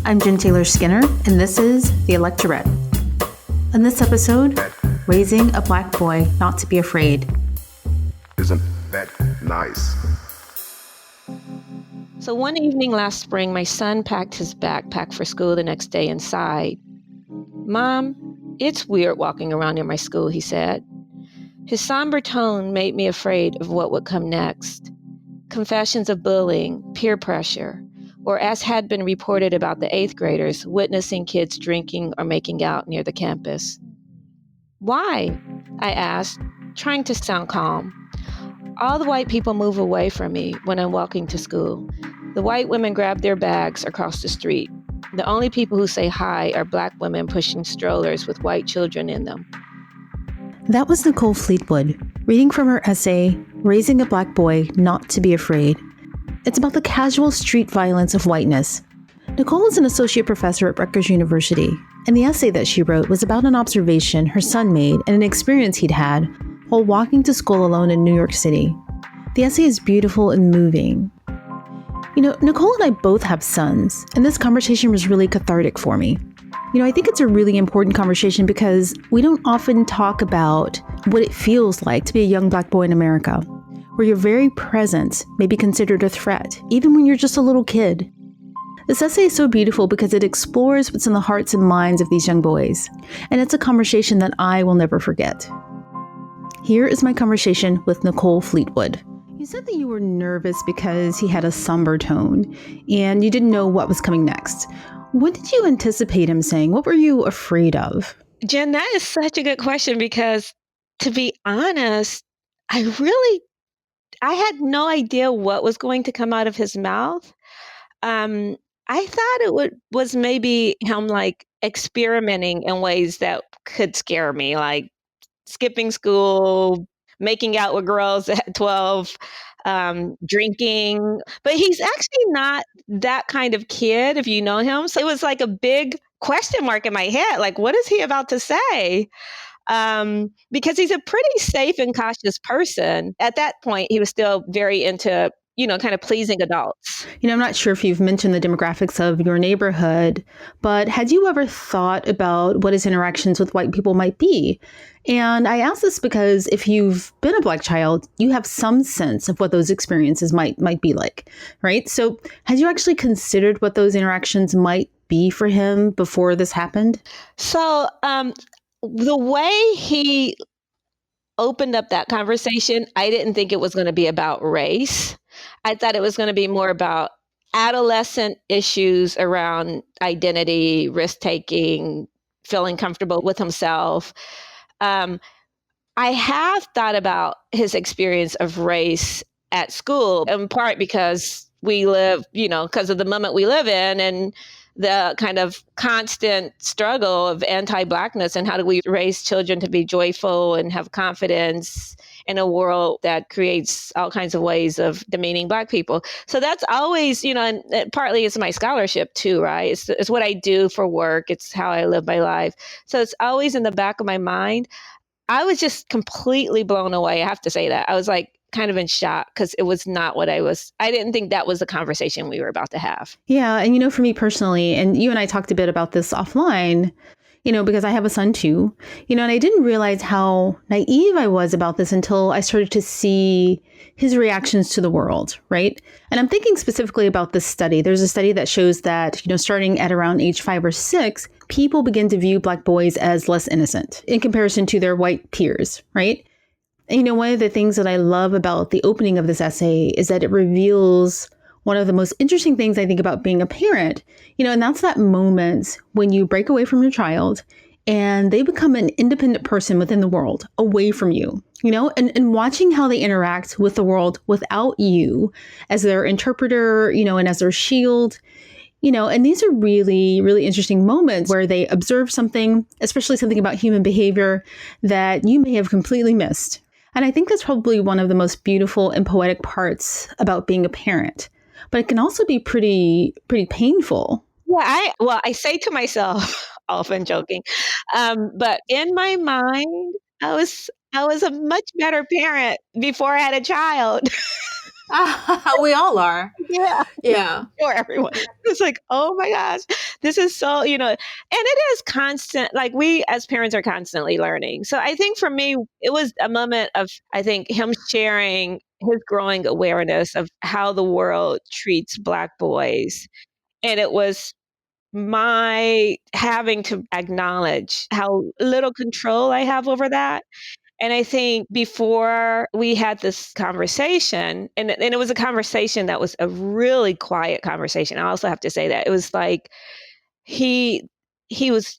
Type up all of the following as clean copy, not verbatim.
I'm Jen Taylor Skinner, and this is the Electorette. In this episode, raising a Black boy not to be afraid. Isn't that nice? So one evening last spring, my son packed his backpack for school the next day and sighed. "Mom, it's weird walking around near my school," he said. His somber tone made me afraid of what would come next. Confessions of bullying, peer pressure, or as had been reported about the 8th graders, witnessing kids drinking or making out near the campus. "Why?" I asked, trying to sound calm. "All the white people move away from me when I'm walking to school. The white women grab their bags across the street. The only people who say hi are Black women pushing strollers with white children in them." That was Nicole Fleetwood, reading from her essay, Raising a Black Boy Not to Be Afraid. It's about the casual street violence of whiteness. Nicole is an associate professor at Rutgers University, and the essay that she wrote was about an observation her son made and an experience he'd had while walking to school alone in New York City. The essay is beautiful and moving. You know, Nicole and I both have sons, and this conversation was really cathartic for me. You know, I think it's a really important conversation because we don't often talk about what it feels like to be a young Black boy in America, where your very presence may be considered a threat, even when you're just a little kid. This essay is so beautiful because it explores what's in the hearts and minds of these young boys, and it's a conversation that I will never forget. Here is my conversation with Nicole Fleetwood. You said that you were nervous because he had a somber tone, and you didn't know what was coming next. What did you anticipate him saying? What were you afraid of? Jen, that is such a good question because, to be honest, I had no idea what was going to come out of his mouth. I thought was maybe him like experimenting in ways that could scare me, like skipping school, making out with girls at 12, drinking. But he's actually not that kind of kid, if you know him. So it was like a big question mark in my head. Like, what is he about to say? Because he's a pretty safe and cautious person. At that point, he was still very into, kind of pleasing adults. I'm not sure if you've mentioned the demographics of your neighborhood, but had you ever thought about what his interactions with white people might be? And I ask this because if you've been a Black child, you have some sense of what those experiences might be like, right? So had you actually considered what those interactions might be for him before this happened? So, the way he opened up that conversation, I didn't think it was going to be about race. I thought it was going to be more about adolescent issues around identity, risk-taking, feeling comfortable with himself. I have thought about his experience of race at school, in part because we live, because of the moment we live in and the kind of constant struggle of anti-Blackness and how do we raise children to be joyful and have confidence in a world that creates all kinds of ways of demeaning Black people. So that's always, and partly it's my scholarship too, right? It's what I do for work. It's how I live my life. So it's always in the back of my mind. I was just completely blown away. I have to say that. I was like, kind of in shock because it was not what I didn't think that was the conversation we were about to have. Yeah. And, for me personally, and you and I talked a bit about this offline, because I have a son too, and I didn't realize how naive I was about this until I started to see his reactions to the world, right? And I'm thinking specifically about this study. There's a study that shows that, starting at around age 5 or 6, people begin to view Black boys as less innocent in comparison to their white peers, right? And, one of the things that I love about the opening of this essay is that it reveals one of the most interesting things I think about being a parent, and that's that moment when you break away from your child and they become an independent person within the world, away from you, and watching how they interact with the world without you as their interpreter, and as their shield. And these are really, really interesting moments where they observe something, especially something about human behavior that you may have completely missed. And I think that's probably one of the most beautiful and poetic parts about being a parent. But it can also be pretty painful. Yeah, I say to myself, often joking, but in my mind, I was a much better parent before I had a child. We all are. Yeah. Yeah. For everyone. It's like, oh my gosh. this is so, and it is constant. Like we as parents are constantly learning. So I think for me, it was a moment of, I think, him sharing his growing awareness of how the world treats Black boys. And it was my having to acknowledge how little control I have over that. And I think before we had this conversation, and it was a conversation that was a really quiet conversation. I also have to say that it was like he he was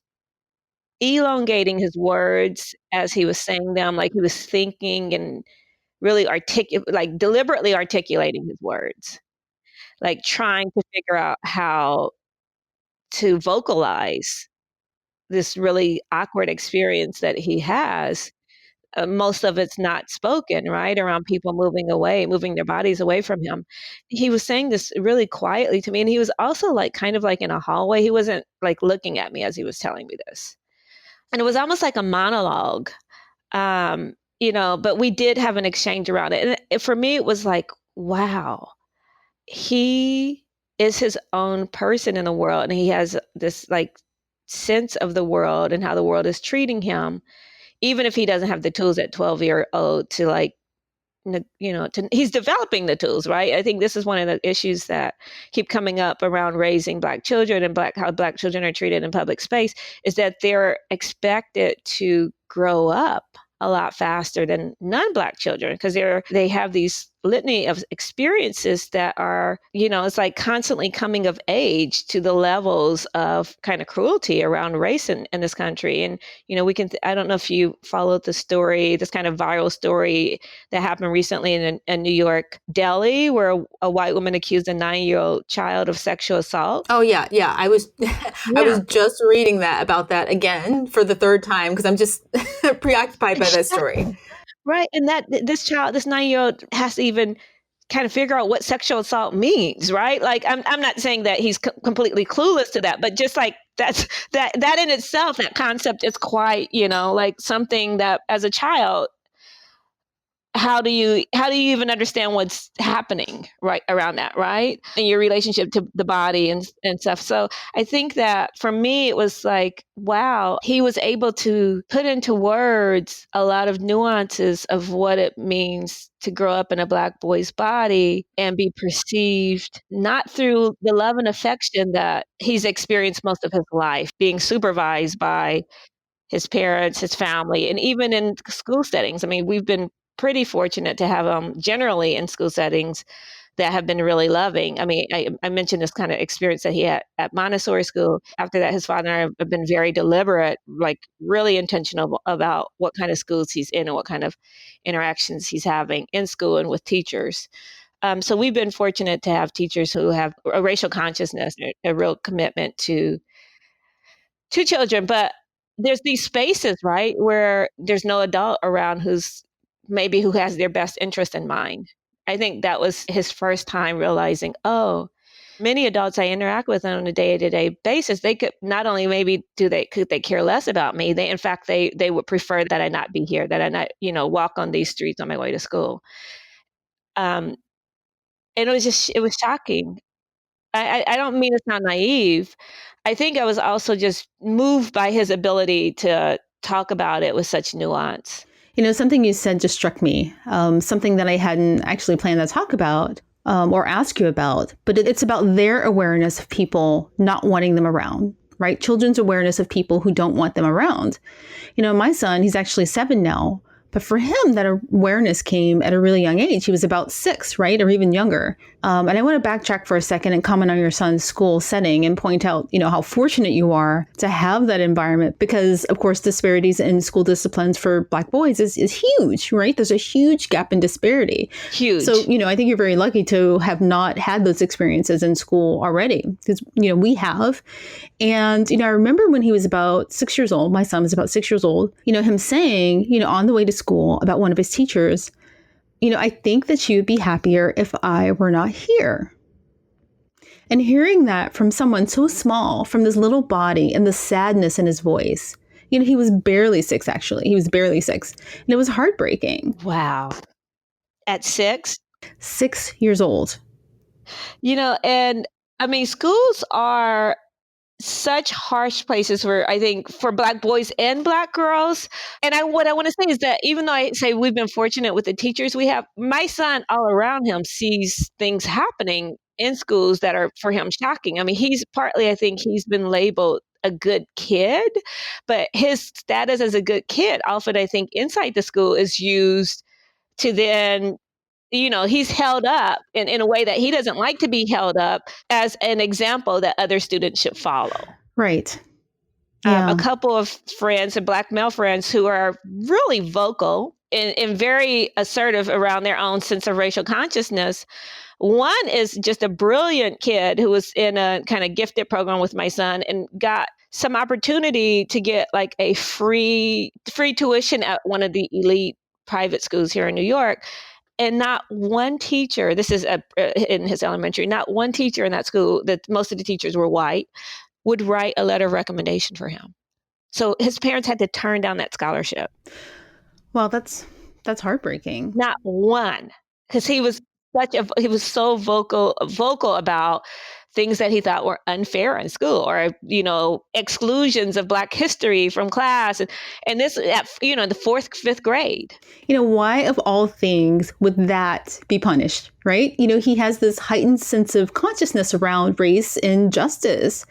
elongating his words as he was saying them, like he was thinking and really like deliberately articulating his words, like trying to figure out how to vocalize this really awkward experience that he has. Most of it's not spoken, right? Around people moving away, moving their bodies away from him. He was saying this really quietly to me. And he was also like kind of like in a hallway. He wasn't like looking at me as he was telling me this. And it was almost like a monologue, but we did have an exchange around it. And for me, it was like, wow, he is his own person in the world. And he has this like sense of the world and how the world is treating him, even if he doesn't have the tools at 12-year-old to like, he's developing the tools, right? I think this is one of the issues that keep coming up around raising Black children and how Black children are treated in public space is that they're expected to grow up a lot faster than non-Black children because they have these litany of experiences that are, it's like constantly coming of age to the levels of kind of cruelty around race in this country. And, I don't know if you followed the story, this kind of viral story that happened recently in New York deli where a white woman accused a 9-year-old child of sexual assault. Oh yeah. I was I was just reading about that again for the third time because I'm just preoccupied by that story. Right. And that this 9-year-old has to even kind of figure out what sexual assault means, right? Like I'm not saying that he's completely clueless to that, but just like that in itself, that concept is quite, like something that as a child, how do you even understand what's happening right around that, right? And your relationship to the body and stuff. So I think that for me, it was like, wow, he was able to put into words a lot of nuances of what it means to grow up in a Black boy's body and be perceived not through the love and affection that he's experienced most of his life, being supervised by his parents, his family, and even in school settings. I mean, we've been pretty fortunate to have generally in school settings that have been really loving. I mean, I mentioned this kind of experience that he had at Montessori school. After that, his father and I have been very deliberate, like really intentional about what kind of schools he's in and what kind of interactions he's having in school and with teachers. So we've been fortunate to have teachers who have a racial consciousness, a real commitment to children. But there's these spaces, right, where there's no adult around who has their best interest in mind. I think that was his first time realizing, many adults I interact with on a day-to-day basis, they could not only could they care less about me, in fact they would prefer that I not be here, that I not, walk on these streets on my way to school. And it was shocking. I don't mean it's not naive. I think I was also just moved by his ability to talk about it with such nuance. Something you said just struck me, something that I hadn't actually planned to talk about or ask you about, but it's about their awareness of people not wanting them around, right? Children's awareness of people who don't want them around. My son, he's actually 7 now, but for him, that awareness came at a really young age. He was about 6, right? Or even younger. And I want to backtrack for a second and comment on your son's school setting and point out, how fortunate you are to have that environment because, of course, disparities in school disciplines for Black boys is huge, right? There's a huge gap in disparity. Huge. So, I think you're very lucky to have not had those experiences in school already because, we have. And, I remember when he was about 6 years old, my son was about 6 years old, him saying, on the way to school about one of his teachers, I think that she would be happier if I were not here. And hearing that from someone so small, from this little body and the sadness in his voice, he was barely 6, actually. He was barely 6. And it was heartbreaking. Wow. At 6? 6 years old. And I mean, schools are such harsh places where I think for Black boys and Black girls. And what I want to say is that even though I say we've been fortunate with the teachers we have, my son all around him sees things happening in schools that are for him shocking. I mean, I think he's been labeled a good kid, but his status as a good kid often I think inside the school is used to then he's held up in a way that he doesn't like to be held up as an example that other students should follow. Right. Yeah. A couple of friends and Black male friends who are really vocal and very assertive around their own sense of racial consciousness. One is just a brilliant kid who was in a kind of gifted program with my son and got some opportunity to get like a free tuition at one of the elite private schools here in New York. And not one teacher, this is in his elementary, not one teacher in that school, that most of the teachers were white, would write a letter of recommendation for him. So his parents had to turn down that scholarship. Well, that's heartbreaking. Not one, because he was so vocal about things that he thought were unfair in school, or exclusions of Black history from class, and this at the 4th, 5th grade. Why of all things would that be punished, right? He has this heightened sense of consciousness around race and justice.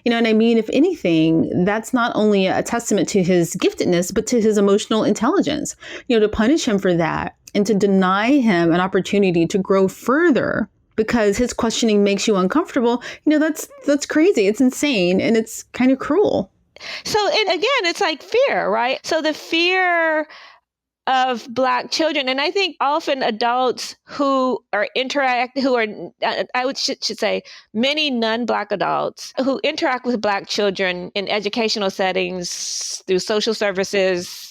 And I mean, if anything, that's not only a testament to his giftedness, but to his emotional intelligence. To punish him for that and to deny him an opportunity to grow further because his questioning makes you uncomfortable, that's crazy. It's insane. And it's kind of cruel. So, and again, it's like fear, right? So the fear of Black children, and I think often adults who are I should say, many non-Black adults who interact with Black children in educational settings through social services,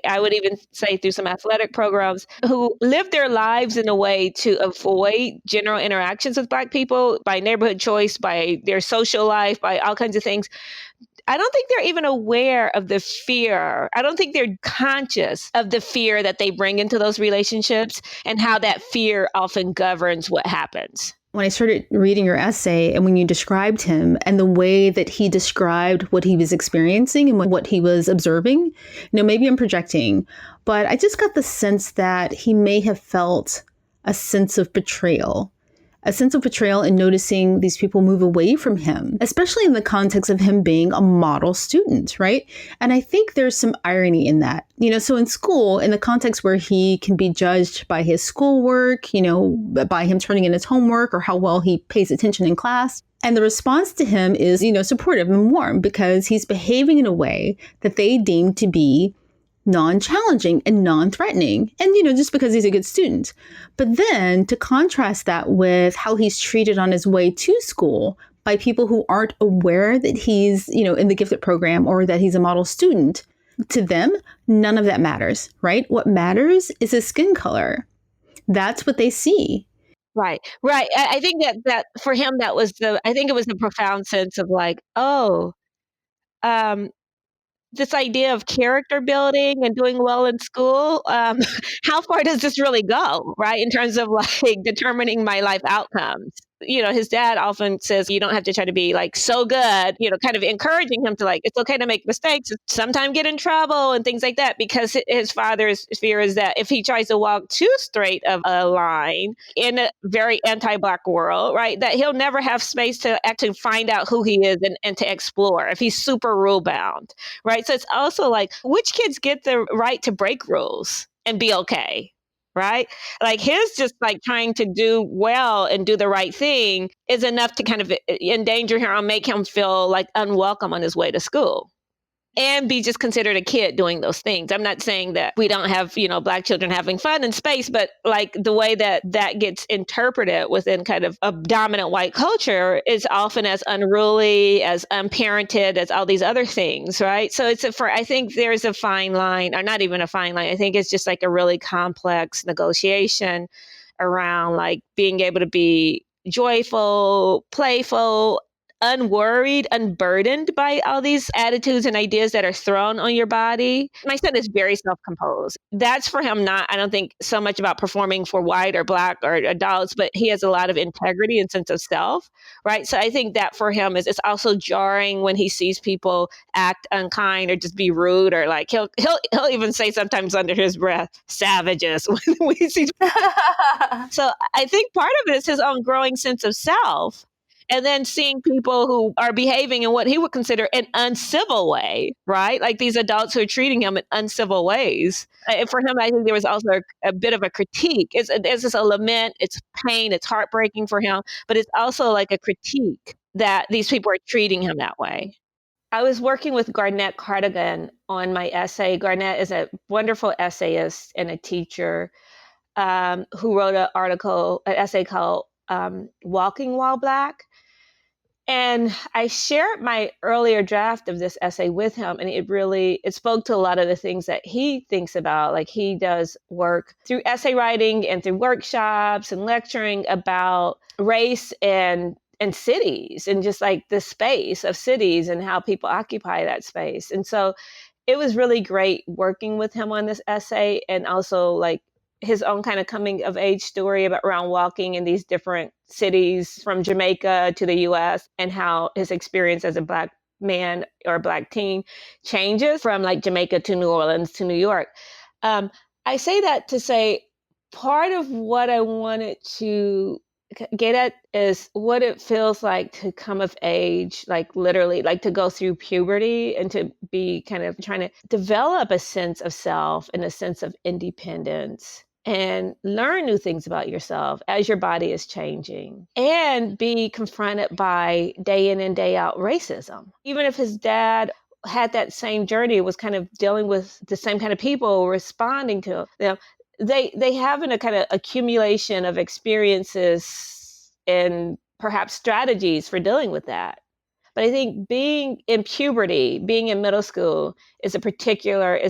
I would even say through some athletic programs, who live their lives in a way to avoid general interactions with Black people by neighborhood choice, by their social life, by all kinds of things. I don't think they're even aware of the fear. I don't think they're conscious of the fear that they bring into those relationships and how that fear often governs what happens. When I started reading your essay and when you described him and the way that he described what he was experiencing and what he was observing, maybe I'm projecting, but I just got the sense that he may have felt a sense of betrayal in noticing these people move away from him, especially in the context of him being a model student, right? And I think there's some irony in that. So in school, in the context where he can be judged by his schoolwork, by him turning in his homework or how well he pays attention in class. And the response to him is, supportive and warm because he's behaving in a way that they deem to be non-challenging and non-threatening. And, just because he's a good student. But then to contrast that with how he's treated on his way to school by people who aren't aware that he's, in the gifted program or that he's a model student, to them, none of that matters, right? What matters is his skin color. That's what they see. Right. I think that for him, I think it was the profound sense of like, this idea of character building and doing well in school, how far does this really go, right? In terms of like determining my life outcomes. His dad often says, you don't have to try to be like so good, kind of encouraging him to like, it's okay to make mistakes, sometimes get in trouble and things like that, because his father's fear is that if he tries to walk too straight of a line in a very anti-Black world, right, that he'll never have space to actually find out who he is and to explore if he's super rule bound, right? So it's also like, which kids get the right to break rules and be okay? Right? Like his just like trying to do well and do the right thing is enough to kind of endanger him or make him feel like unwelcome on his way to school and be just considered a kid doing those things. I'm not saying that we don't have, Black children having fun in space, but like the way that gets interpreted within kind of a dominant white culture is often as unruly, as unparented, as all these other things, right? So I think there's a fine line, or not even a fine line. I think it's just like a really complex negotiation around like being able to be joyful, playful, unworried, unburdened by all these attitudes and ideas that are thrown on your body. My son is very self-composed. That's for him not, I don't think, so much about performing for white or black or adults, but he has a lot of integrity and sense of self, right? So I think that for him it's also jarring when he sees people act unkind or just be rude, or like he'll even say sometimes under his breath, "savages," when he sees. So I think part of it is his own growing sense of self. And then seeing people who are behaving in what he would consider an uncivil way, right? Like these adults who are treating him in uncivil ways. For him, I think there was also a bit of a critique. It's just a lament, it's pain, it's heartbreaking for him, but it's also like a critique that these people are treating him that way. I was working with Garnett Cardigan on my essay. Garnett is a wonderful essayist and a teacher who wrote an essay called Walking While Black. And I shared my earlier draft of this essay with him, and it spoke to a lot of the things that he thinks about. Like he does work through essay writing and through workshops and lecturing about race and cities, and just like the space of cities and how people occupy that space. And so it was really great working with him on this essay, and also like his own kind of coming of age story around walking in these different cities from Jamaica to the US, and how his experience as a Black man or a Black teen changes from like Jamaica to New Orleans to New York. I say that to say part of what I wanted to get at is what it feels like to come of age, like literally, like to go through puberty and to be kind of trying to develop a sense of self and a sense of independence and learn new things about yourself as your body is changing, and be confronted by day in and day out racism. Even if his dad had that same journey, was kind of dealing with the same kind of people responding to them, they have a kind of accumulation of experiences and perhaps strategies for dealing with that. But I think being in puberty, being in middle school it's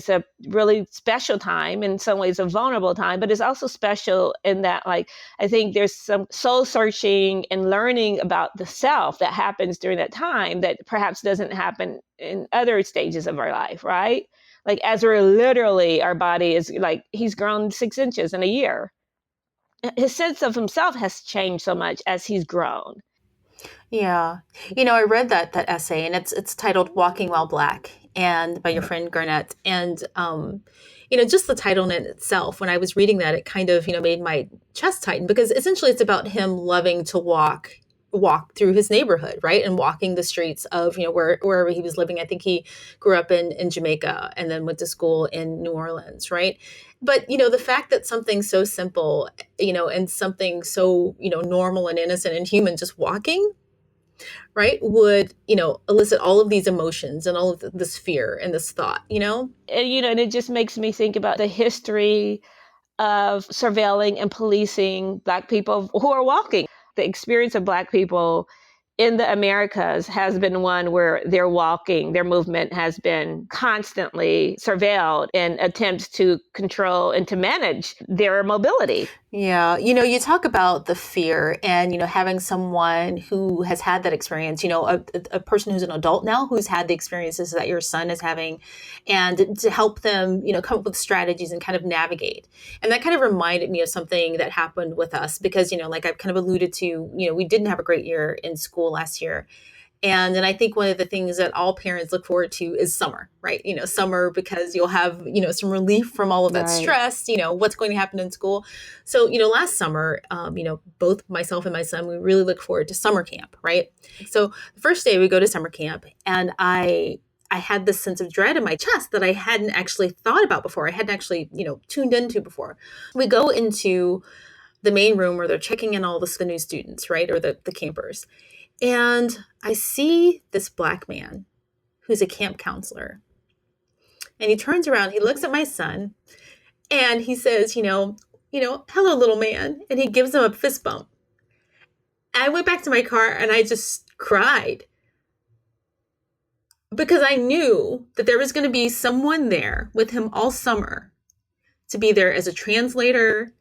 a really special time, in some ways a vulnerable time, but it's also special in that, like, I think there's some soul searching and learning about the self that happens during that time that perhaps doesn't happen in other stages of our life, right? Like as we're literally, our body is like, he's grown 6 inches in a year. His sense of himself has changed so much as he's grown. Yeah. I read that essay, and it's titled Walking While Black, and by your friend Garnett. And just the title in itself, when I was reading that, it kind of, made my chest tighten, because essentially it's about him loving to walk through his neighborhood, right? And walking the streets of, wherever he was living. I think he grew up in Jamaica and then went to school in New Orleans, right? But, the fact that something so simple, and something so, normal and innocent and human, just walking, right, would, elicit all of these emotions and all of this fear and this thought, And, and it just makes me think about the history of surveilling and policing Black people who are walking. The experience of Black people in the Americas has been one where their movement has been constantly surveilled in attempts to control and to manage their mobility. Yeah. You talk about the fear and, having someone who has had that experience, a person who's an adult now who's had the experiences that your son is having, and to help them, come up with strategies and kind of navigate. And that kind of reminded me of something that happened with us because, like I've kind of alluded to, we didn't have a great year in school last year. And then I think one of the things that all parents look forward to is summer, right? Summer, because you'll have, some relief from all of that stress, what's going to happen in school. So, last summer, both myself and my son, we really look forward to summer camp, right? So the first day we go to summer camp, and I had this sense of dread in my chest that I hadn't actually thought about before. I hadn't actually, tuned into before. We go into the main room where they're checking in all the new students, right? Or the campers. And I see this Black man who's a camp counselor. And he turns around, he looks at my son, and he says, hello, little man. And he gives him a fist bump. I went back to my car and I just cried. Because I knew that there was going to be someone there with him all summer to be there as a translator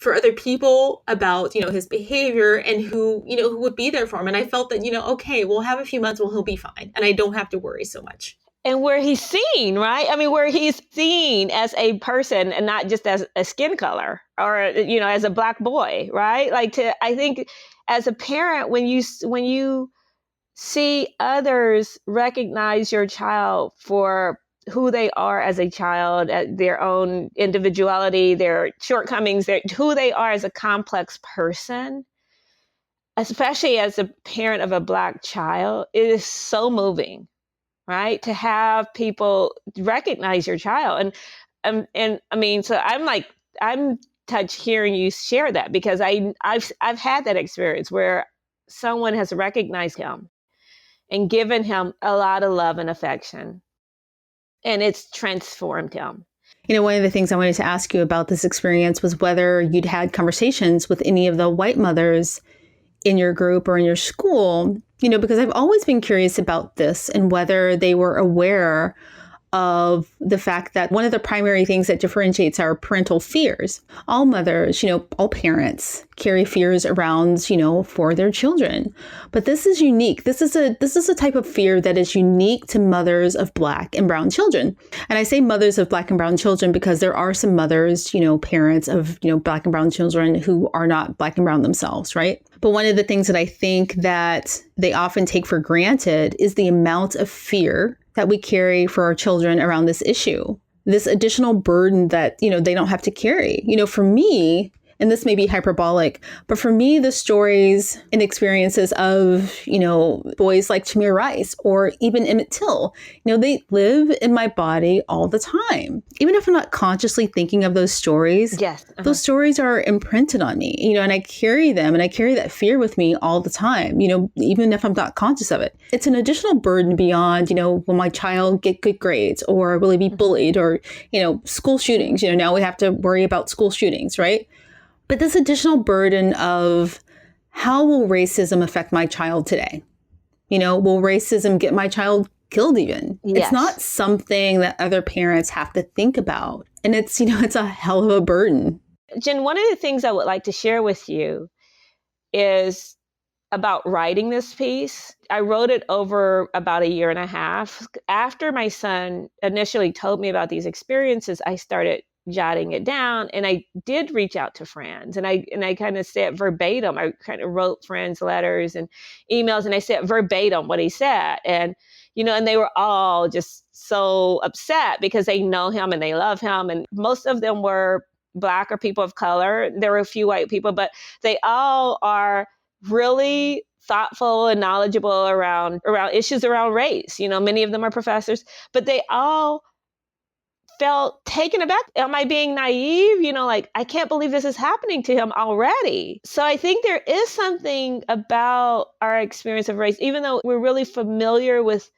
for other people about, his behavior and who would be there for him. And I felt that, okay, we'll have a few months, he'll be fine. And I don't have to worry so much. And where he's seen, right? I mean, where he's seen as a person and not just as a skin color or, as a Black boy, right? I think as a parent, when you see others recognize your child for who they are as a child, their own individuality, their shortcomings, who they are as a complex person, especially as a parent of a Black child, it is so moving, right? To have people recognize your child. And I mean, so I'm touched hearing you share that, because I've had that experience where someone has recognized him and given him a lot of love and affection, and it's transformed him. One of the things I wanted to ask you about this experience was whether you'd had conversations with any of the white mothers in your group or in your school, because I've always been curious about this and whether they were aware of the fact that one of the primary things that differentiates our parental fears, all mothers, all parents carry fears around, for their children. But this is unique. This is a type of fear that is unique to mothers of Black and brown children. And I say mothers of Black and brown children because there are some mothers, parents of, Black and brown children who are not Black and brown themselves, right? But one of the things that I think that they often take for granted is the amount of fear that we carry for our children around this issue, this additional burden that, they don't have to carry. For me, and this may be hyperbolic, but for me, the stories and experiences of, boys like Tamir Rice or even Emmett Till, they live in my body all the time. Even if I'm not consciously thinking of those stories, yes, those stories are imprinted on me, and I carry them and I carry that fear with me all the time, even if I'm not conscious of it. It's an additional burden beyond, will my child get good grades, or will he be bullied, or, school shootings, now we have to worry about school shootings, right? But this additional burden of how will racism affect my child today? Will racism get my child killed even? Yes. It's not something that other parents have to think about. And it's, it's a hell of a burden. Jen, one of the things I would like to share with you is about writing this piece. I wrote it over about a year and a half. After my son initially told me about these experiences, I started jotting it down, and I did reach out to friends, and I kind of said verbatim. I kind of wrote friends letters and emails, and I said verbatim what he said, and and they were all just so upset because they know him and they love him, and most of them were Black or people of color. There were a few white people, but they all are really thoughtful and knowledgeable around issues around race. Many of them are professors, but they all felt taken aback. Am I being naive? I can't believe this is happening to him already. So I think there is something about our experience of race, even though we're really familiar with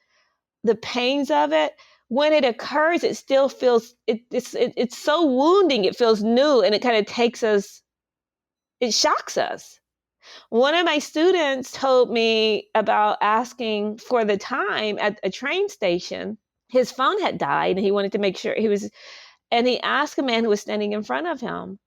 the pains of it, when it occurs, it still feels, it's so wounding. It feels new, and it kind of it shocks us. One of my students told me about asking for the time at a train station. His phone had died, and he wanted to make sure and he asked a man who was standing in front of him,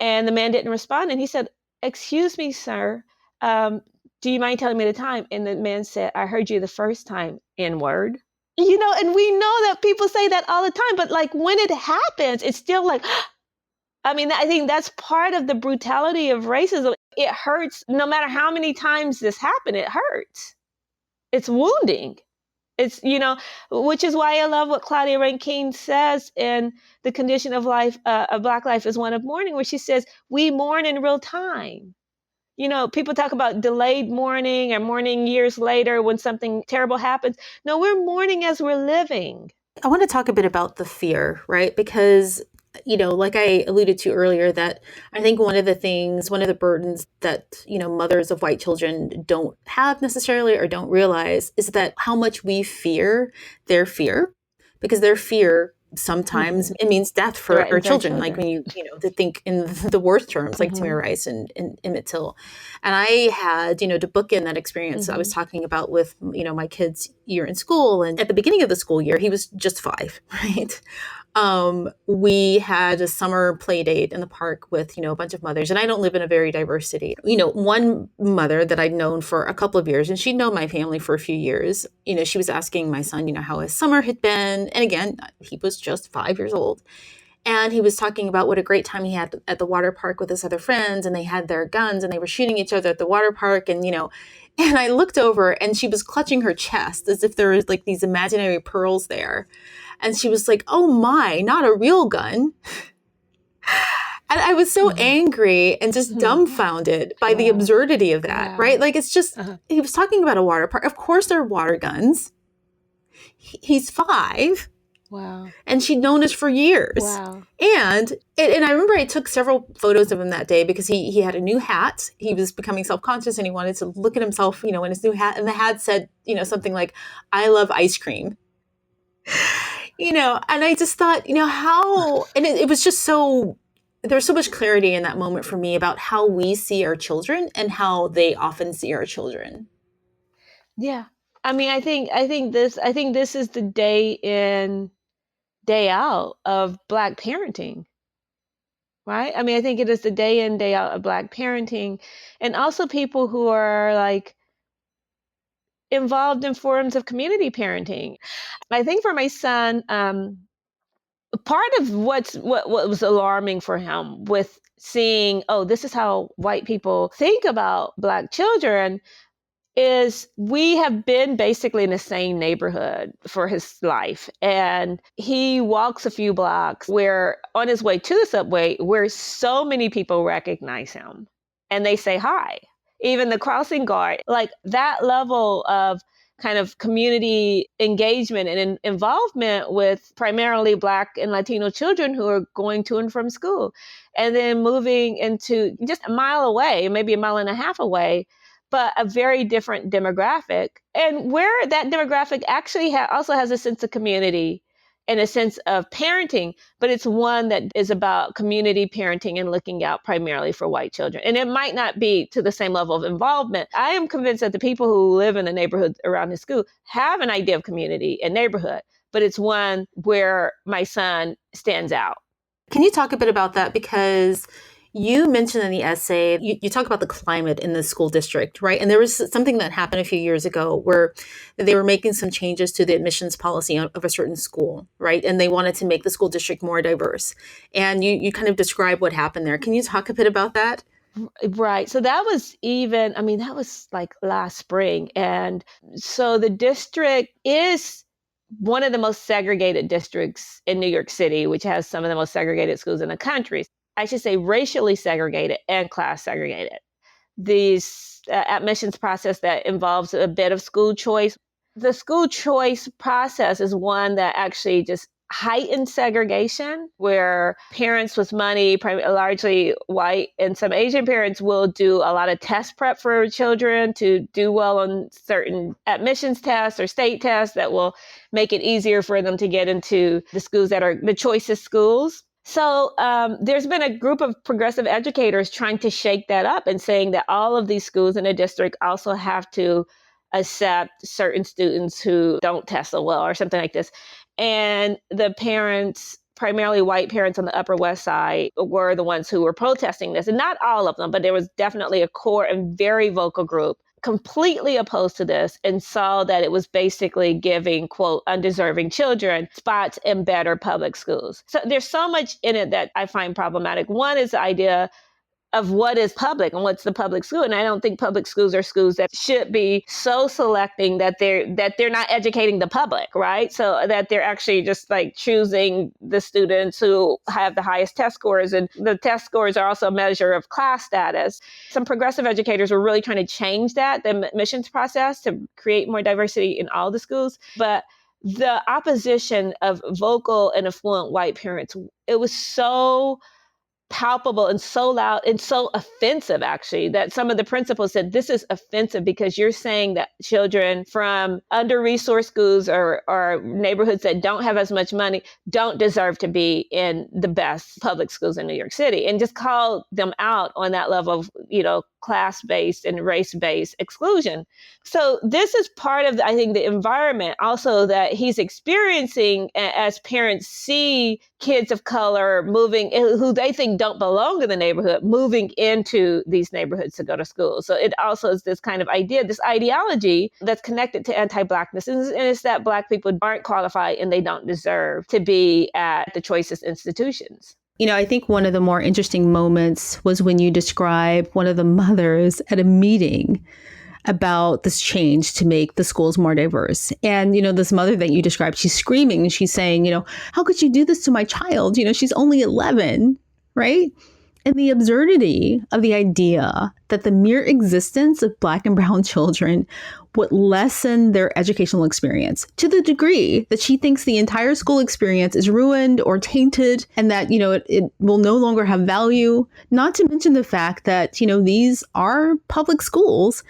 and the man didn't respond. And he said, "Excuse me, sir, do you mind telling me the time?" And the man said, "I heard you the first time, N-word." And we know that people say that all the time, but when it happens, it's still I mean, I think that's part of the brutality of racism. It hurts no matter how many times this happened, it hurts. It's wounding. It's, which is why I love what Claudia Rankine says in The Condition of Life, of Black Life is One of Mourning, where she says, we mourn in real time. People talk about delayed mourning or mourning years later when something terrible happens. No, we're mourning as we're living. I want to talk a bit about the fear, right? Because, like I alluded to earlier, that I think one of the burdens that, mothers of white children don't have necessarily or don't realize is that how much we fear their fear, because their fear sometimes it means death for our children. Like when you to think in the worst terms, like Tamir Rice and Emmett Till. And I had, to bookend that experience I was talking about with, my kid's year in school. And at the beginning of the school year, he was just 5, right? we had a summer play date in the park with, a bunch of mothers. And I don't live in a very diverse city. One mother that I'd known for a couple of years, and she'd known my family for a few years, she was asking my son, how his summer had been. And again, he was just 5 years old. And he was talking about what a great time he had at the water park with his other friends, and they had their guns and they were shooting each other at the water park. And, and I looked over and she was clutching her chest as if there was like these imaginary pearls there. And she was like, oh my, not a real gun. And I was so angry and just dumbfounded by the absurdity of that, right? Like, it's just, he was talking about a water park. Of course there are water guns. He's 5. Wow. And she'd known us for years. Wow. And I remember I took several photos of him that day because he had a new hat. He was becoming self-conscious and he wanted to look at himself, in his new hat. And the hat said, something like, I love ice cream. And I just thought, how, and it was just so, there's so much clarity in that moment for me about how we see our children and how they often see our children. Yeah. I mean, I think this is the day in, day out of Black parenting, right? I mean, I think it is the day in, day out of Black parenting, and also people who are like involved in forms of community parenting. I think for my son, part of what was alarming for him with seeing, oh, this is how white people think about Black children, is we have been basically in the same neighborhood for his life. And he walks a few blocks where on his way to the subway, where so many people recognize him and they say hi. Even the crossing guard, like that level of kind of community engagement and involvement with primarily Black and Latino children who are going to and from school. And then moving into just a mile away, maybe a mile and a half away, but a very different demographic. And where that demographic actually also has a sense of community and a sense of parenting, but it's one that is about community parenting and looking out primarily for white children. And it might not be to the same level of involvement. I am convinced that the people who live in the neighborhood around his school have an idea of community and neighborhood, but it's one where my son stands out. Can you talk a bit about that? Because you mentioned in the essay, you talk about the climate in the school district, right? And there was something that happened a few years ago where they were making some changes to the admissions policy of a certain school, right? And they wanted to make the school district more diverse. And you kind of describe what happened there. Can you talk a bit about that? Right. So that was that was like last spring. And so the district is one of the most segregated districts in New York City, which has some of the most segregated schools in the country. I should say racially segregated and class segregated. These admissions process that involves a bit of school choice. The school choice process is one that actually just heightened segregation, where parents with money, largely white and some Asian parents, will do a lot of test prep for children to do well on certain admissions tests or state tests that will make it easier for them to get into the schools that are the choicest schools. So there's been a group of progressive educators trying to shake that up and saying that all of these schools in the district also have to accept certain students who don't test so well or something like this. And the parents, primarily white parents on the Upper West Side, were the ones who were protesting this. And not all of them, but there was definitely a core and very vocal group completely opposed to this and saw that it was basically giving, quote, undeserving children spots in better public schools. So there's so much in it that I find problematic. One is the idea of what is public and what's the public school. And I don't think public schools are schools that should be so selecting that they're not educating the public, right? So that they're actually just like choosing the students who have the highest test scores. And the test scores are also a measure of class status. Some progressive educators were really trying to change that, the admissions process, to create more diversity in all the schools. But the opposition of vocal and affluent white parents, it was so palpable and so loud and so offensive, actually, that some of the principals said, this is offensive because you're saying that children from under-resourced schools or neighborhoods that don't have as much money don't deserve to be in the best public schools in New York City, and just called them out on that level of, class-based and race-based exclusion. So this is part of, I think, the environment also that he's experiencing as parents see kids of color moving, who they think don't belong in the neighborhood, moving into these neighborhoods to go to school. So it also is this kind of idea, this ideology that's connected to anti-Blackness, and it's that Black people aren't qualified and they don't deserve to be at the choicest institutions. I think one of the more interesting moments was when you describe one of the mothers at a meeting about this change to make the schools more diverse. And, this mother that you described, she's screaming and she's saying, how could you do this to my child? She's only 11, right? And the absurdity of the idea that the mere existence of Black and brown children would lessen their educational experience to the degree that she thinks the entire school experience is ruined or tainted and that, it will no longer have value. Not to mention the fact that, these are public schools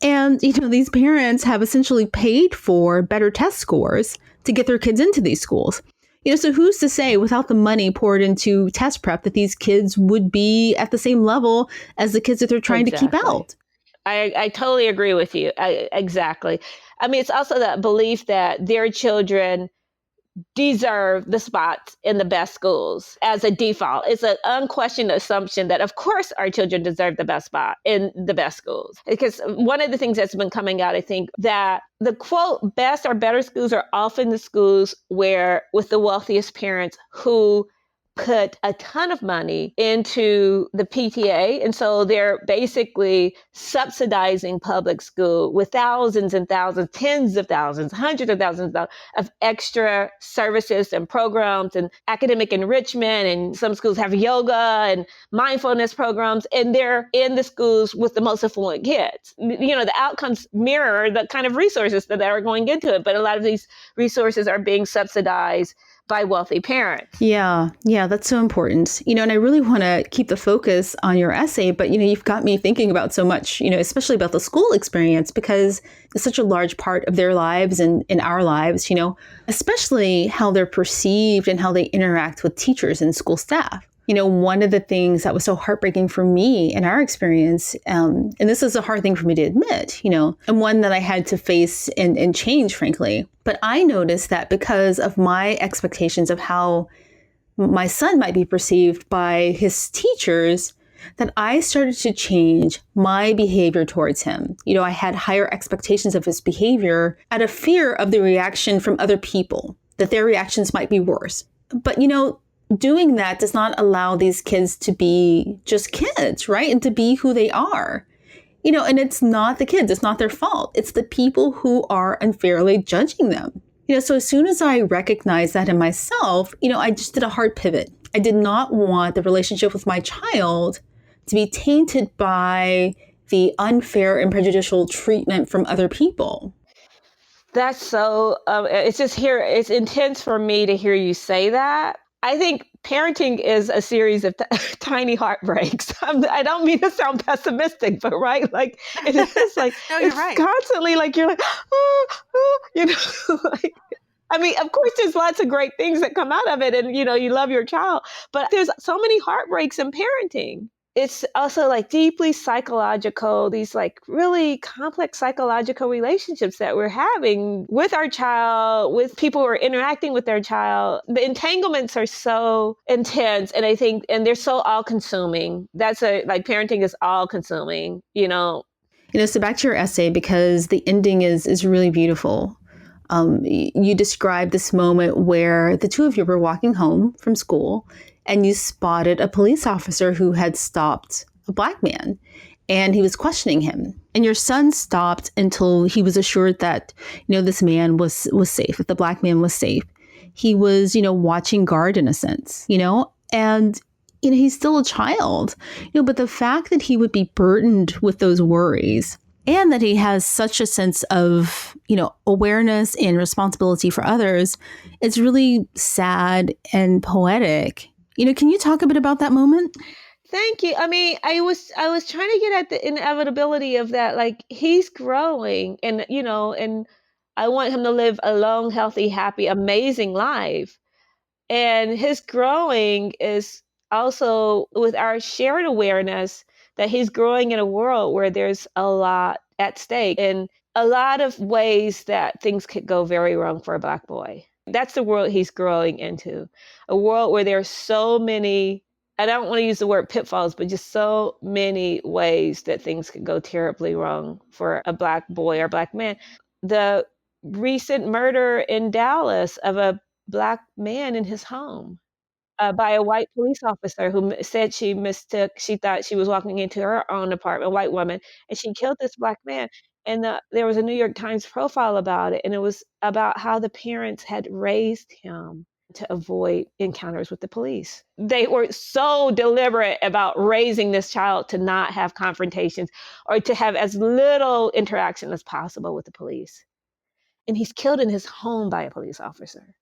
and, these parents have essentially paid for better test scores to get their kids into these schools. So who's to say without the money poured into test prep that these kids would be at the same level as the kids that they're trying to keep out? I totally agree with you. Exactly. I mean, it's also that belief that their children deserve the spots in the best schools as a default. It's an unquestioned assumption that, of course, our children deserve the best spot in the best schools. Because one of the things that's been coming out, I think, that the quote, best or better schools are often the schools where with the wealthiest parents who put a ton of money into the PTA. And so they're basically subsidizing public school with thousands and thousands, tens of thousands, hundreds of thousands of extra services and programs and academic enrichment. And some schools have yoga and mindfulness programs, and they're in the schools with the most affluent kids. The outcomes mirror the kind of resources that are going into it, but a lot of these resources are being subsidized by wealthy parents. Yeah, that's so important. And I really want to keep the focus on your essay, but, you've got me thinking about so much, especially about the school experience, because it's such a large part of their lives and in our lives, especially how they're perceived and how they interact with teachers and school staff. One of the things that was so heartbreaking for me in our experience, and this is a hard thing for me to admit, and one that I had to face and change, frankly. But I noticed that because of my expectations of how my son might be perceived by his teachers, that I started to change my behavior towards him. I had higher expectations of his behavior out of fear of the reaction from other people, that their reactions might be worse. But, doing that does not allow these kids to be just kids, right? And to be who they are. And it's not the kids, it's not their fault. It's the people who are unfairly judging them. So as soon as I recognized that in myself, I just did a hard pivot. I did not want the relationship with my child to be tainted by the unfair and prejudicial treatment from other people. That's so, it's intense for me to hear you say that. I think parenting is a series of tiny heartbreaks. I don't mean to sound pessimistic, but right, like it is like no, you're it's right. Constantly like you're like, like, I mean, of course, there's lots of great things that come out of it, and you love your child, but there's so many heartbreaks in parenting. It's also like deeply psychological, these like really complex psychological relationships that we're having with our child, with people who are interacting with their child. The entanglements are so intense, and I think, and they're so all consuming. Parenting is all consuming, So back to your essay, because the ending is really beautiful. You described this moment where the two of you were walking home from school and you spotted a police officer who had stopped a Black man and he was questioning him. And your son stopped until he was assured that, this man was safe, that the Black man was safe. He was, watching guard in a sense, and, he's still a child, but the fact that he would be burdened with those worries and that he has such a sense of, awareness and responsibility for others, it's really sad and poetic. Can you talk a bit about that moment? Thank you. I mean, I was trying to get at the inevitability of that. Like, he's growing, and and I want him to live a long, healthy, happy, amazing life. And his growing is also with our shared awareness that he's growing in a world where there's a lot at stake and a lot of ways that things could go very wrong for a Black boy. That's the world he's growing into, a world where there are so many, I don't want to use the word pitfalls, but just so many ways that things could go terribly wrong for a Black boy or Black man. The recent murder in Dallas of a Black man in his home by a white police officer who said she thought she was walking into her own apartment, a white woman, and she killed this Black man. And there was a New York Times profile about it, and it was about how the parents had raised him to avoid encounters with the police. They were so deliberate about raising this child to not have confrontations or to have as little interaction as possible with the police. And he's killed in his home by a police officer.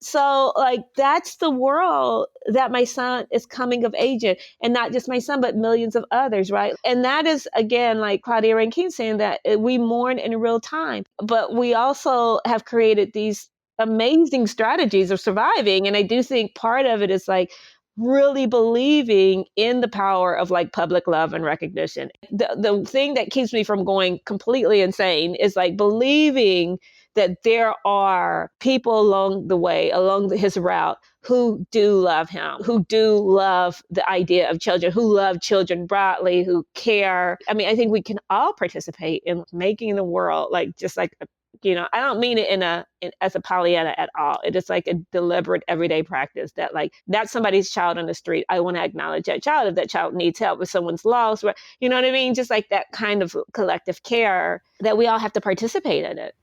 So, like, that's the world that my son is coming of age in, and not just my son, but millions of others, right? And that is, again, like Claudia Rankine saying that we mourn in real time, but we also have created these amazing strategies of surviving. And I do think part of it is like really believing in the power of like public love and recognition. The thing that keeps me from going completely insane is like believing that there are people along the way, along his route, who do love him, who do love the idea of children, who love children broadly, who care. I mean, I think we can all participate in making the world like just like, I don't mean it as a Pollyanna at all. It is like a deliberate everyday practice that like, that's somebody's child on the street. I want to acknowledge that child. If that child needs help, if someone's lost, you know what I mean? Just like that kind of collective care that we all have to participate in it.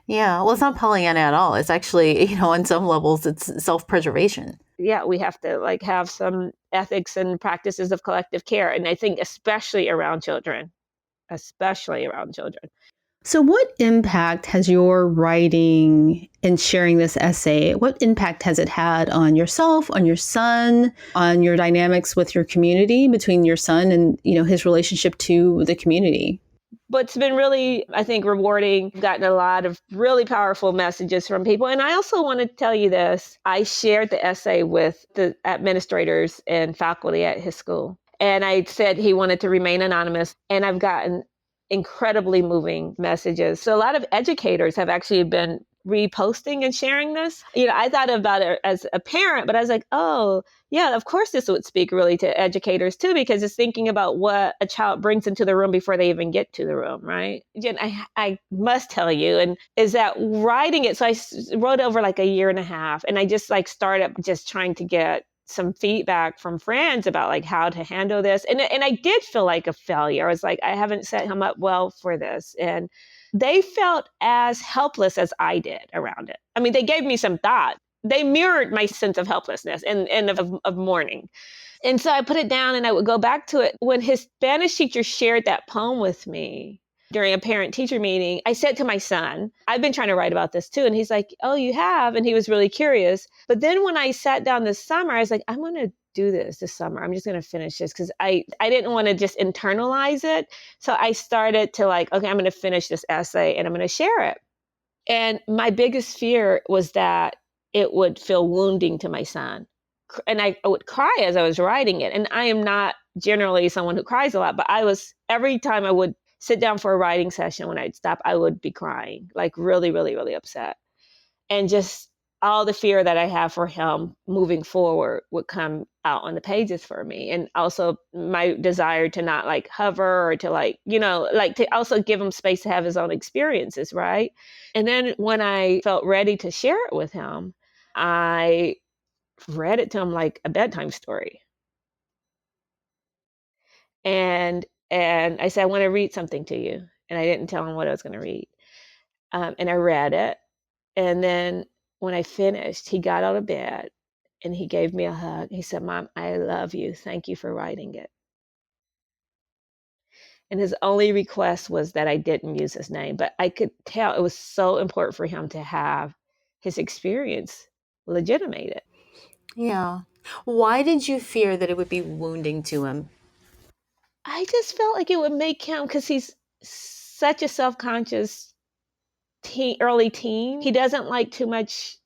Yeah, well, it's not Pollyanna at all. It's actually, on some levels, it's self-preservation. Yeah, we have to like have some ethics and practices of collective care. And I think especially around children. So what impact has your writing and sharing this essay, what impact has it had on yourself, on your son, on your dynamics with your community, between your son and, his relationship to the community? But it's been really, I think, rewarding. I've gotten a lot of really powerful messages from people. And I also want to tell you this. I shared the essay with the administrators and faculty at his school. And I said he wanted to remain anonymous. And I've gotten incredibly moving messages. So a lot of educators have actually been reposting and sharing this. I thought about it as a parent, but I was like, oh, yeah, of course this would speak really to educators too, because it's thinking about what a child brings into the room before they even get to the room, right? Jen, I must tell you, and is that writing it, so I wrote over like a year and a half, and I just like started just trying to get some feedback from friends about like how to handle this. And I did feel like a failure. I was like, I haven't set him up well for this. And they felt as helpless as I did around it. I mean, they gave me some thought. They mirrored my sense of helplessness and of mourning. And so I put it down and I would go back to it. When his Spanish teacher shared that poem with me during a parent-teacher meeting, I said to my son, I've been trying to write about this too. And he's like, oh, you have? And he was really curious. But then when I sat down this summer, I was like, I'm going to do this summer. I'm just going to finish this because I didn't want to just internalize it. So I started to like, okay, I'm going to finish this essay and I'm going to share it. And my biggest fear was that it would feel wounding to my son. And I would cry as I was writing it. And I am not generally someone who cries a lot, but every time I would sit down for a writing session, when I'd stop, I would be crying, like really, really, really upset. And just all the fear that I have for him moving forward would come out on the pages for me. And also my desire to not like hover or to like, like to also give him space to have his own experiences, right? And then when I felt ready to share it with him, I read it to him like a bedtime story. And I said, I want to read something to you. And I didn't tell him what I was going to read. And I read it. And then when I finished, he got out of bed and he gave me a hug. He said, Mom, I love you. Thank you for writing it. And his only request was that I didn't use his name. But I could tell it was so important for him to have his experience legitimated. Yeah. Why did you fear that it would be wounding to him? I just felt like it would make him, because he's such a self-conscious early teen. He doesn't like too much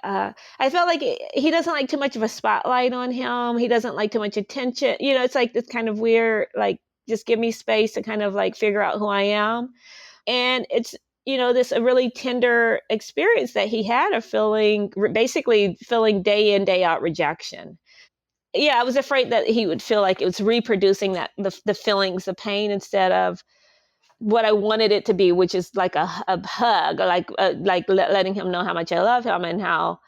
I felt like he doesn't like too much of a spotlight on him. He doesn't like too much attention. It's like this kind of weird, like, just give me space to kind of like figure out who I am. And it's, this a really tender experience that he had of basically feeling day in, day out rejection. Yeah, I was afraid that he would feel like it was reproducing the feelings of pain instead of what I wanted it to be, which is like a hug, like letting him know how much I love him and how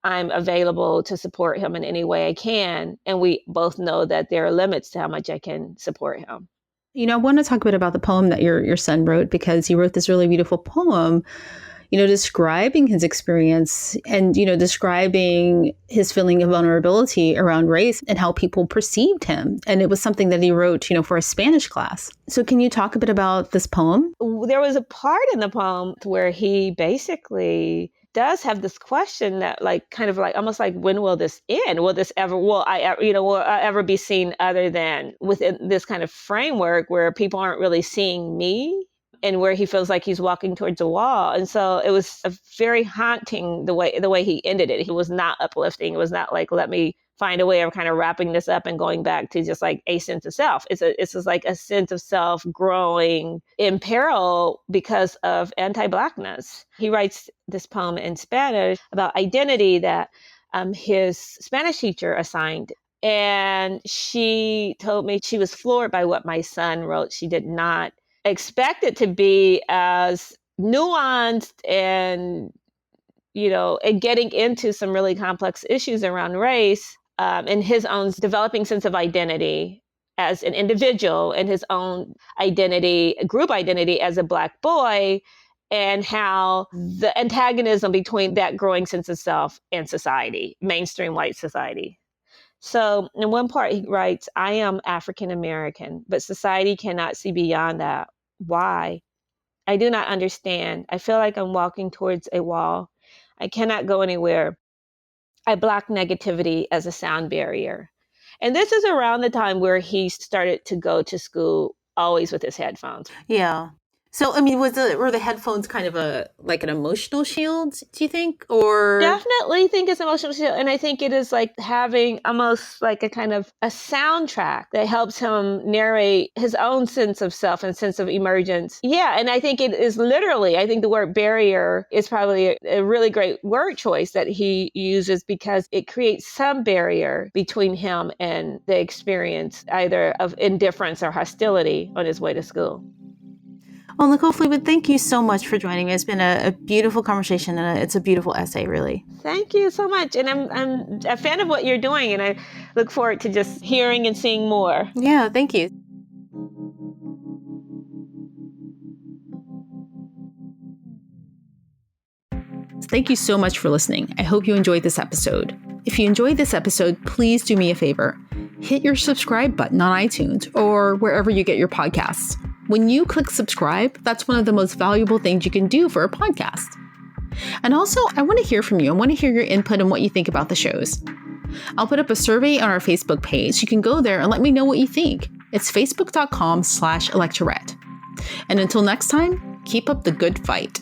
I'm available to support him in any way I can. And we both know that there are limits to how much I can support him. I want to talk a bit about the poem that your son wrote, because he wrote this really beautiful poem, describing his experience and, describing his feeling of vulnerability around race and how people perceived him. And it was something that he wrote, for a Spanish class. So can you talk a bit about this poem? There was a part in the poem where he basically does have this question that, like, kind of like almost like, when will this end? Will I ever be seen other than within this kind of framework where people aren't really seeing me, and where he feels like he's walking towards a wall? And so it was a very haunting the way he ended it. He was not uplifting. It was not like, let me find a way of kind of wrapping this up and going back to just like a sense of self. It's just like a sense of self growing in peril because of anti-Blackness. He writes this poem in Spanish about identity that his Spanish teacher assigned. And she told me she was floored by what my son wrote. She did not expect it to be as nuanced and, and getting into some really complex issues around race, and his own developing sense of identity as an individual and his own identity, group identity as a Black boy, and how the antagonism between that growing sense of self and society, mainstream white society. So in one part, he writes, I am African American, but society cannot see beyond that. Why? I do not understand. I feel like I'm walking towards a wall. I cannot go anywhere. I block negativity as a sound barrier. And this is around the time where he started to go to school always with his headphones. Yeah. So, I mean, were the headphones kind of like an emotional shield, do you think? Or Definitely think it's emotional shield. And I think it is like having almost like a kind of a soundtrack that helps him narrate his own sense of self and sense of emergence. Yeah. And I think it is literally, I think the word barrier is probably a really great word choice that he uses, because it creates some barrier between him and the experience either of indifference or hostility on his way to school. Well, Nicole Fleetwood, thank you so much for joining me. It's been a beautiful conversation, and it's a beautiful essay, really. Thank you so much. And I'm a fan of what you're doing, and I look forward to just hearing and seeing more. Yeah, thank you. Thank you so much for listening. I hope you enjoyed this episode. If you enjoyed this episode, please do me a favor. Hit your subscribe button on iTunes or wherever you get your podcasts. When you click subscribe, that's one of the most valuable things you can do for a podcast. And also, I want to hear from you. I want to hear your input on what you think about the shows. I'll put up a survey on our Facebook page. You can go there and let me know what you think. It's facebook.com/Electorette. And until next time, keep up the good fight.